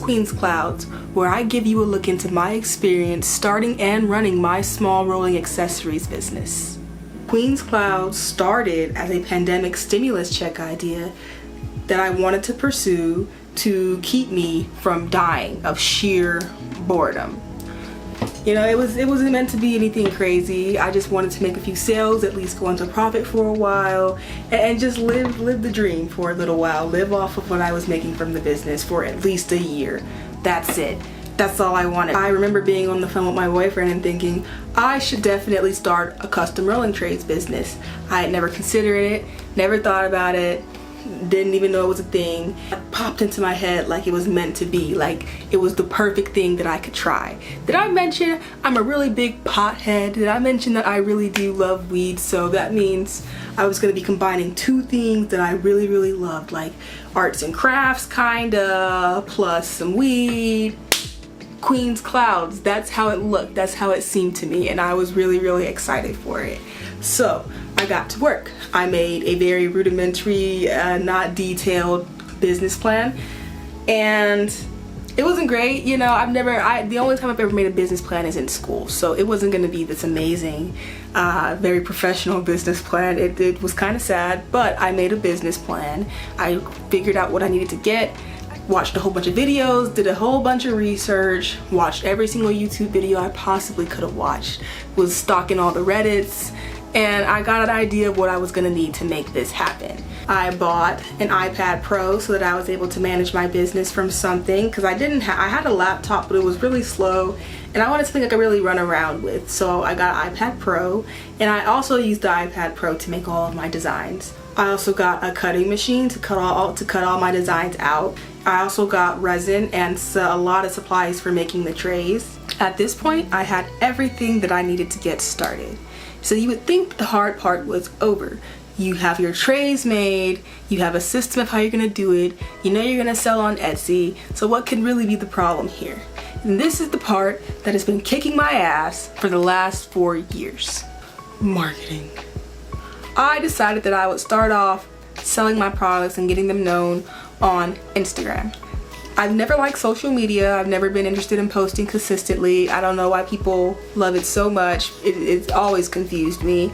Queen's Clouds, where I give you a look into my experience starting and running my small rolling accessories business. Queen's Clouds started as a pandemic stimulus check idea that I wanted to pursue to keep me from dying of sheer boredom. You know, it wasn't meant to be anything crazy. I just wanted to make a few sales, at least go into profit for a while, and just live the dream for a little while. Live off of what I was making from the business for at least a year. That's it. That's all I wanted. I remember being on the phone with my boyfriend and thinking, I should definitely start a custom rolling trades business. I had never considered it, never thought about it, didn't even know it was a thing. It popped into my head like it was meant to be, like it was the perfect thing that I could try. Did I mention I'm a really big pothead? Did I mention that I really do love weed? So that means I was going to be combining two things that I really loved, like arts and crafts kinda, plus some weed. Queen's Clouds, that's how it looked, that's how it seemed to me, and I was really excited for it. So I got to work. I made a very rudimentary, not detailed business plan, and it wasn't great. You know, the only time I've ever made a business plan is in school, so it wasn't going to be this amazing, very professional business plan. It was kind of sad, but I made a business plan. I figured out what I needed to get, watched a whole bunch of videos, did a whole bunch of research, watched every single YouTube video I possibly could have watched, was stalking all the Reddits, and I got an idea of what I was gonna need to make this happen. I bought an iPad Pro so that I was able to manage my business from something, because I had a laptop, but it was really slow, and I wanted something I could really run around with. So I got an iPad Pro, and I also used the iPad Pro to make all of my designs. I also got a cutting machine to cut all my designs out. I also got resin and a lot of supplies for making the trays. At this point, I had everything that I needed to get started. So you would think the hard part was over. You have your trays made, you have a system of how you're gonna do it, you know you're gonna sell on Etsy, so what could really be the problem here? And this is the part that has been kicking my ass for the last 4 years. Marketing. I decided that I would start off selling my products and getting them known on Instagram. I've never liked social media. I've never been interested in posting consistently. I don't know why people love it so much. It's always confused me.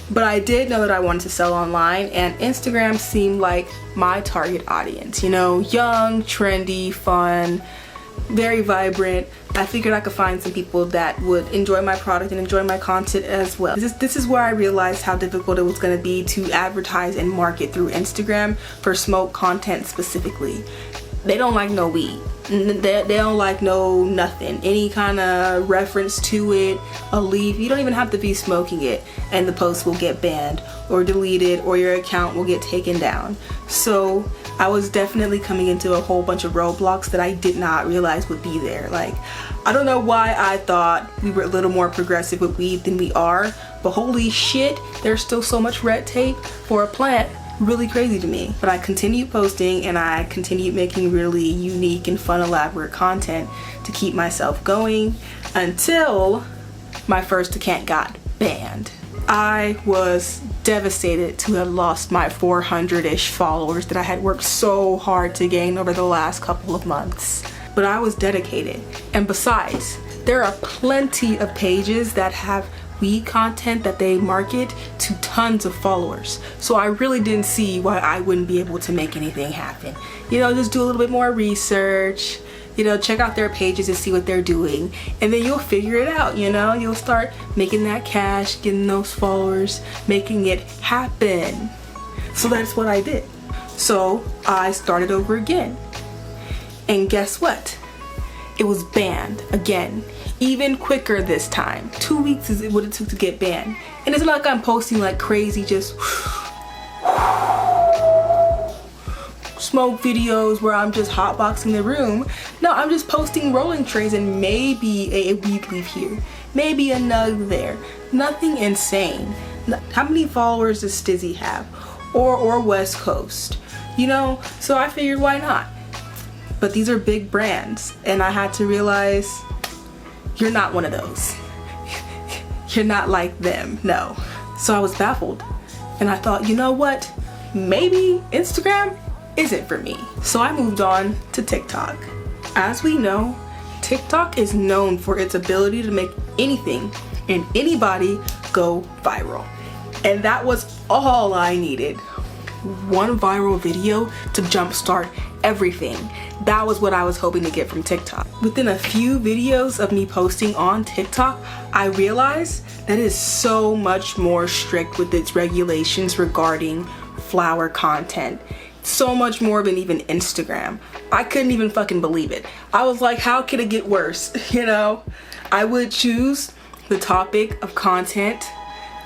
But I did know that I wanted to sell online, and Instagram seemed like my target audience. You know, young, trendy, fun, very vibrant. I figured I could find some people that would enjoy my product and enjoy my content as well. This is where I realized how difficult it was going to be to advertise and market through Instagram for smoke content specifically. They don't like no weed. They don't like no nothing. Any kind of reference to it, a leaf, you don't even have to be smoking it, and the post will get banned or deleted, or your account will get taken down. So I was definitely coming into a whole bunch of roadblocks that I did not realize would be there. Like, I don't know why I thought we were a little more progressive with weed than we are, but holy shit, there's still so much red tape for a plant. Really crazy to me. But I continued posting, and I continued making really unique and fun, elaborate content to keep myself going until my first account got banned. I was devastated to have lost my 400-ish followers that I had worked so hard to gain over the last couple of months. But I was dedicated. And besides, there are plenty of pages that have weed content that they market to tons of followers. So I really didn't see why I wouldn't be able to make anything happen. You know, just do a little bit more research, you know, check out their pages and see what they're doing, and then you'll figure it out. You know, you'll start making that cash, getting those followers, making it happen. So that's what I did. So I started over again, and guess what? It was banned again. Even quicker this time. 2 weeks is what it took to get banned. And it's not like I'm posting like crazy, just smoke videos where I'm just hotboxing the room. No, I'm just posting rolling trays and maybe a weed leaf here, maybe a nug there. Nothing insane. How many followers does Stizzy have? Or West Coast? You know, so I figured why not? But these are big brands, and I had to realize you're not one of those. You're not like them, no. So I was baffled, and I thought, you know what? Maybe Instagram isn't for me. So I moved on to TikTok. As we know, TikTok is known for its ability to make anything and anybody go viral. And that was all I needed. One viral video to jumpstart everything. That was what I was hoping to get from TikTok. Within a few videos of me posting on TikTok, I realized that it is so much more strict with its regulations regarding flower content. So much more than even Instagram. I couldn't even fucking believe it. I was like, how could it get worse? You know, I would choose the topic of content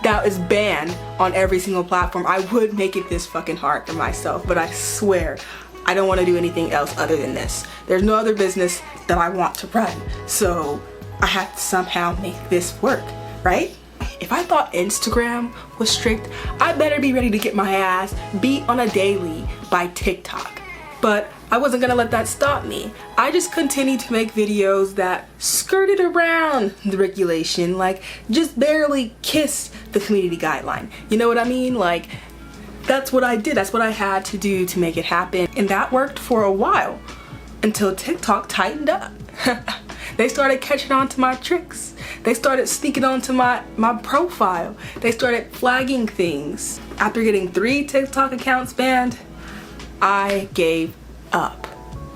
that is banned on every single platform. I would make it this fucking hard for myself, but I swear I don't want to do anything else other than this. There's no other business that I want to run, so I have to somehow make this work, right? If I thought Instagram was strict, I better be ready to get my ass beat on a daily by TikTok. But I wasn't gonna let that stop me. I just continued to make videos that skirted around the regulation, like just barely kissed the community guideline. You know what I mean? Like, that's what I did. That's what I had to do to make it happen. And that worked for a while until TikTok tightened up. They started catching on to my tricks. They started sneaking onto my profile. They started flagging things. After getting 3 TikTok accounts banned, I gave up.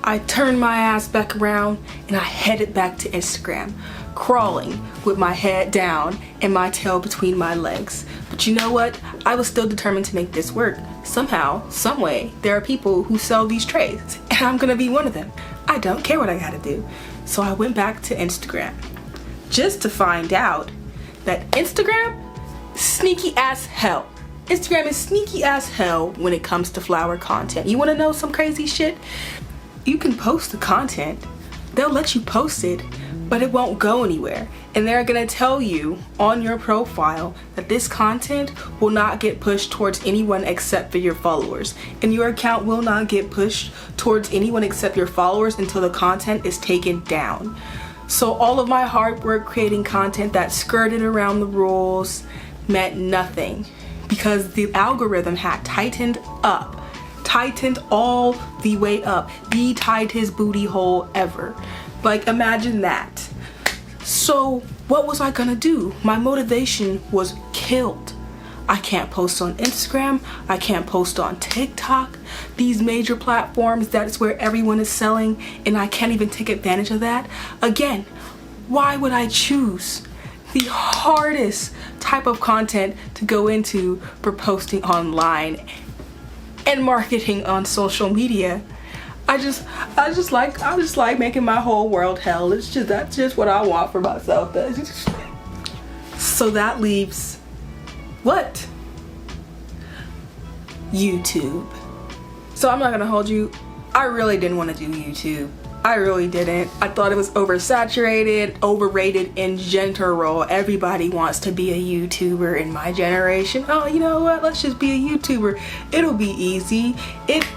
I turned my ass back around and I headed back to Instagram, crawling with my head down and my tail between my legs. But you know what? I was still determined to make this work. Somehow, some way, there are people who sell these trays, and I'm gonna be one of them. I don't care what I gotta do. So I went back to Instagram, just to find out that Instagram, sneaky as hell. Instagram is sneaky as hell when it comes to flower content. You wanna know some crazy shit? You can post the content, they'll let you post it, but it won't go anywhere. And they're gonna tell you on your profile that this content will not get pushed towards anyone except for your followers. And your account will not get pushed towards anyone except your followers until the content is taken down. So all of my hard work creating content that skirted around the rules meant nothing, because the algorithm had tightened up. Tightened all the way up. The tightest booty hole ever. Like, imagine that. So what was I gonna do? My motivation was killed. I can't post on Instagram. I can't post on TikTok. These major platforms, that's where everyone is selling, and I can't even take advantage of that. Again, why would I choose the hardest type of content to go into for posting online and marketing on social media? I just like making my whole world hell. That's just what I want for myself. So that leaves what? YouTube. So I'm not gonna hold you. I really didn't want to do YouTube. I really didn't. I thought it was oversaturated, overrated in general. Everybody wants to be a YouTuber in my generation. Oh, you know what? Let's just be a YouTuber. It'll be easy.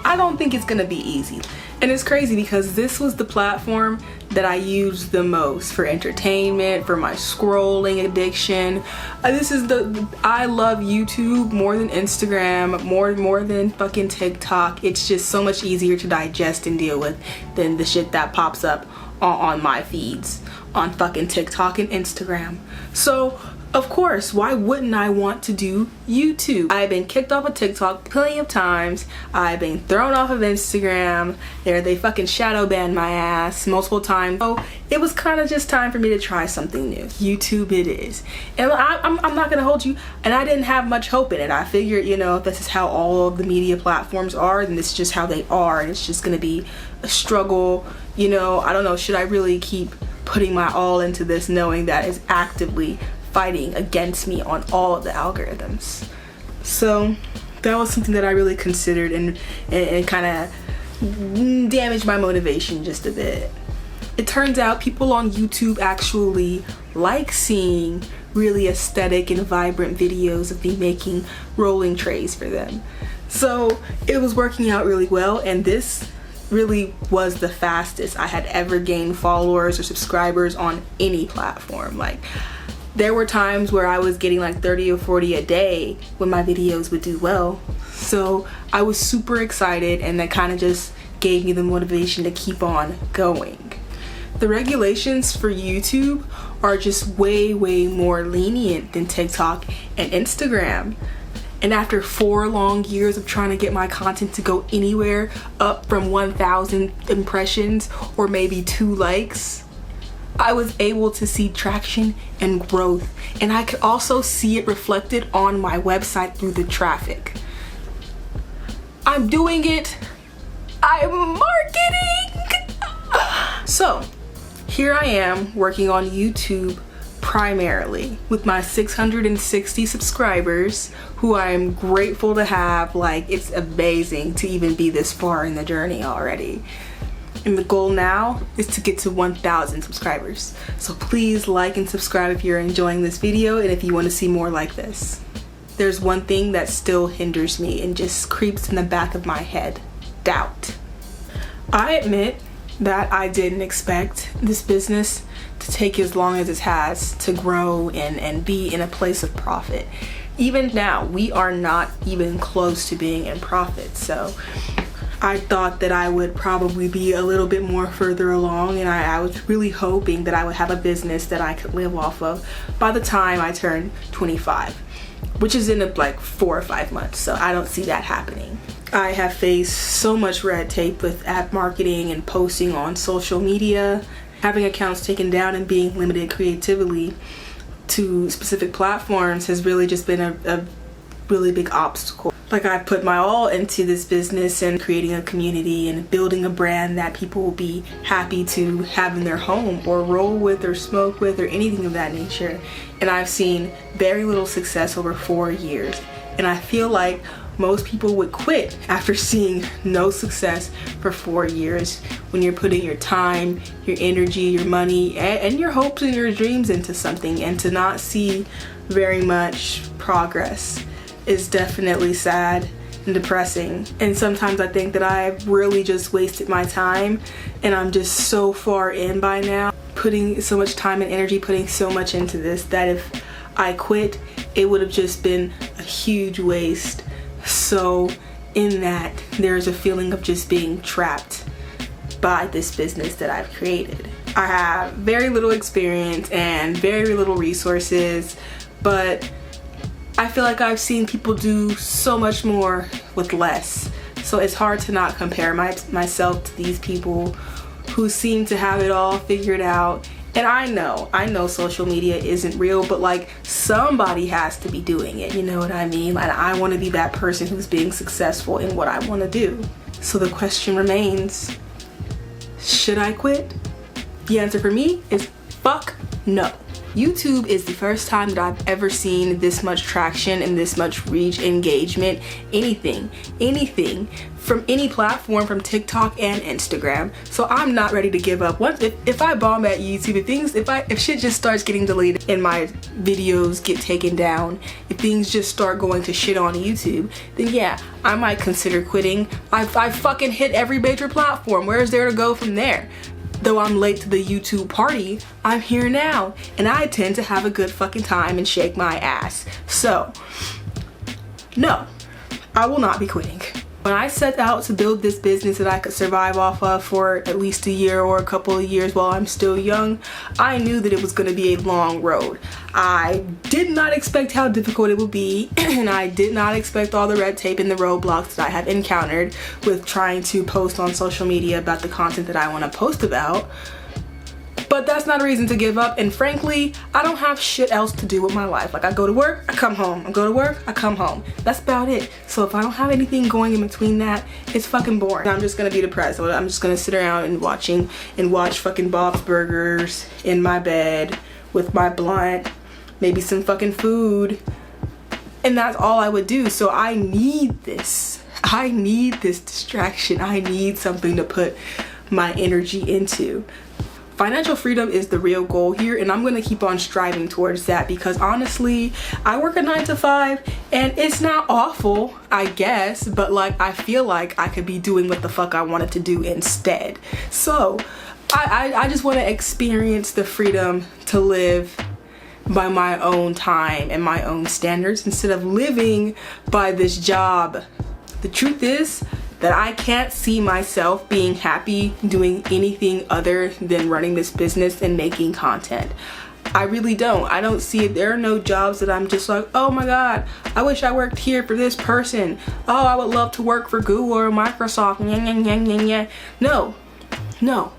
I don't think it's gonna be easy. And it's crazy because this was the platform that I used the most for entertainment, for my scrolling addiction. I love YouTube more than Instagram, more than fucking TikTok. It's just so much easier to digest and deal with than the shit that pops up on my feeds on fucking TikTok and Instagram. So of course, why wouldn't I want to do YouTube? I've been kicked off of TikTok plenty of times. I've been thrown off of Instagram. They fucking shadow banned my ass multiple times. So it was kind of just time for me to try something new. YouTube it is. And I'm not gonna hold you, and I didn't have much hope in it. I figured, you know, this is how all of the media platforms are, and this is just how they are, and it's just gonna be a struggle. You know, I don't know, should I really keep putting my all into this knowing that it's actively fighting against me on all of the algorithms? So that was something that I really considered and kind of damaged my motivation just a bit. It turns out people on YouTube actually like seeing really aesthetic and vibrant videos of me making rolling trays for them. So it was working out really well, and this really was the fastest I had ever gained followers or subscribers on any platform. Like, there were times where I was getting like 30 or 40 a day when my videos would do well. So I was super excited, and that kind of just gave me the motivation to keep on going. The regulations for YouTube are just way more lenient than TikTok and Instagram. And after 4 long years of trying to get my content to go anywhere up from 1,000 impressions or maybe 2 likes, I was able to see traction and growth. And I could also see it reflected on my website through the traffic. I'm doing it. I'm marketing. So here I am working on YouTube primarily with my 660 subscribers, who I am grateful to have. Like, it's amazing to even be this far in the journey already. And the goal now is to get to 1,000 subscribers. So please like and subscribe if you're enjoying this video and if you want to see more like this. There's one thing that still hinders me and just creeps in the back of my head: doubt. I admit that I didn't expect this business to take as long as it has to grow and be in a place of profit. Even now, we are not even close to being in profit. So I thought that I would probably be a little bit more further along, and I was really hoping that I would have a business that I could live off of by the time I turned 25, which is in like 4 or 5 months. So I don't see that happening. I have faced so much red tape with app marketing and posting on social media, having accounts taken down and being limited creatively to specific platforms has really just been a really big obstacle. Like, I put my all into this business and creating a community and building a brand that people will be happy to have in their home or roll with or smoke with or anything of that nature. And I've seen very little success over 4 years. And I feel like most people would quit after seeing no success for 4 years when you're putting your time, your energy, your money, and your hopes and your dreams into something, and to not see very much progress is definitely sad and depressing. And sometimes I think that I've really just wasted my time, and I'm just so far in by now, putting so much time and energy, putting so much into this, that if I quit, it would have just been a huge waste. So in that, there's a feeling of just being trapped by this business that I've created. I have very little experience and very little resources, but I feel like I've seen people do so much more with less. So it's hard to not compare myself to these people who seem to have it all figured out. And I know social media isn't real, but like, somebody has to be doing it, you know what I mean? And I want to be that person who's being successful in what I want to do. So the question remains, should I quit? The answer for me is fuck no. YouTube is the first time that I've ever seen this much traction and this much reach, engagement, anything from any platform, from TikTok and Instagram. So I'm not ready to give up. Once if I bomb at YouTube, if shit just starts getting deleted and my videos get taken down, if things just start going to shit on YouTube, then yeah, I might consider quitting. I fucking hit every major platform. Where is there to go from there? Though I'm late to the YouTube party, I'm here now, and I tend to have a good fucking time and shake my ass. So, no, I will not be quitting. When I set out to build this business that I could survive off of for at least a year or a couple of years while I'm still young, I knew that it was going to be a long road. I did not expect how difficult it would be, and I did not expect all the red tape and the roadblocks that I have encountered with trying to post on social media about the content that I want to post about. But that's not a reason to give up, and frankly, I don't have shit else to do with my life. Like, I go to work, I come home. I go to work, I come home. That's about it. So if I don't have anything going in between that, it's fucking boring. I'm just gonna be depressed. I'm just gonna sit around and watch fucking Bob's Burgers in my bed with my blunt, maybe some fucking food, and that's all I would do. So I need this. I need this distraction. I need something to put my energy into. Financial freedom is the real goal here, and I'm gonna keep on striving towards that, because honestly, I work a 9 to 5 and it's not awful, I guess, but like, I feel like I could be doing what the fuck I wanted to do instead. So I just want to experience the freedom to live by my own time and my own standards instead of living by this job. The truth is, that I can't see myself being happy doing anything other than running this business and making content. I really don't. I don't see it. There are no jobs that I'm just like, oh my god, I wish I worked here for this person. Oh, I would love to work for Google or Microsoft. No.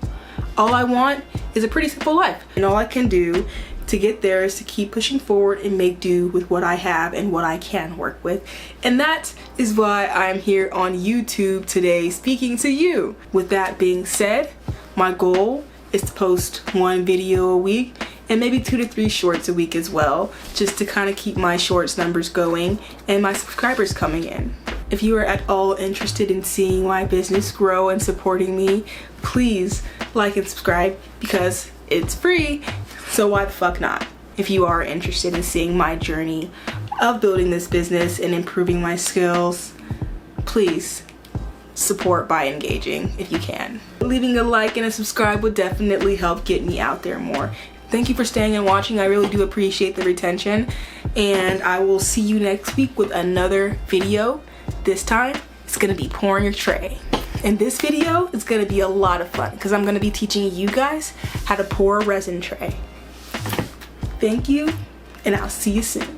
All I want is a pretty simple life. And all I can do to get there is to keep pushing forward and make do with what I have and what I can work with. And that is why I'm here on YouTube today speaking to you. With that being said, my goal is to post 1 video a week and maybe 2 to 3 shorts a week as well, just to kind of keep my shorts numbers going and my subscribers coming in. If you are at all interested in seeing my business grow and supporting me, please like and subscribe because it's free, so why the fuck not? If you are interested in seeing my journey of building this business and improving my skills, please support by engaging if you can. Leaving a like and a subscribe would definitely help get me out there more. Thank you for staying and watching. I really do appreciate the retention, and I will see you next week with another video. This time it's gonna be pouring your tray, and this video is gonna be a lot of fun because I'm gonna be teaching you guys how to pour a resin tray. Thank you, and I'll see you soon.